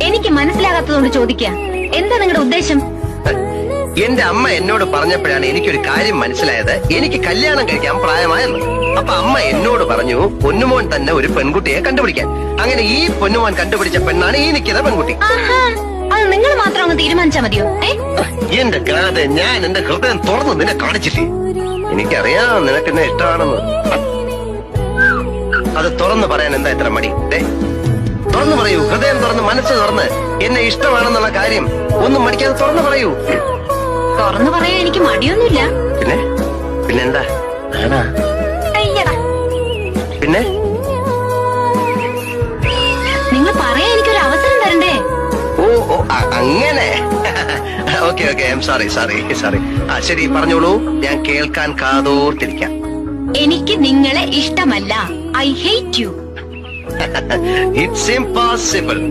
എനിക്ക് മനസ്സിലാകാത്തതുകൊണ്ട് ചോദിക്കുക, എന്താ നിങ്ങളുടെ ഉദ്ദേശം? എന്റെ അമ്മ എന്നോട് പറഞ്ഞപ്പോഴാണ് എനിക്കൊരു കാര്യം മനസ്സിലായത്. എനിക്ക് കല്യാണം കഴിക്കാൻ പ്രായമായെന്ന്. അപ്പൊ അമ്മ എന്നോട് പറഞ്ഞു പൊന്നുമോൻ തന്നെ ഒരു പെൺകുട്ടിയെ കണ്ടുപിടിക്കാൻ. അങ്ങനെ ഈ പൊന്നുമോൻ കണ്ടുപിടിച്ച പെണ്ണാണ് ഈ നിൽക്കുന്ന പെൺകുട്ടി. അത് നിങ്ങൾ മാത്രം അങ്ങ് തീരുമാനിച്ചാ മതിയോ? എന്റെ കാതെ, ഞാൻ എന്റെ ഹൃദയം തുറന്ന് നിന്നെ കാണിച്ചില്ലേ? എനിക്കറിയാം നിനക്ക് എന്നെ ഇഷ്ടമാണെന്ന്. അത് തുറന്നു പറയാൻ എന്താ ഇത്ര മടി? തുറന്നു പറയൂ, ഹൃദയം തുറന്ന് മനസ്സ് തുറന്ന് എന്നെ ഇഷ്ടമാണെന്നുള്ള കാര്യം ഒന്നും മടിക്കാതെ തുറന്നു പറയൂ. തുറന്നു പറയാൻ എനിക്ക് മടിയൊന്നുമില്ല. പിന്നെന്താ? പിന്നെ നിങ്ങൾ പറയാൻ എനിക്കൊരു അവസരം തരണ്ടേ? ഓ അങ്ങനെ. Okay I am sorry. ശരി, പറഞ്ഞോളൂ, ഞാൻ കേൾക്കാൻ കാതോർത്തിരിക്കാം. എനിക്ക് നിങ്ങളെ ഇഷ്ടമല്ല. I hate you. It's impossible.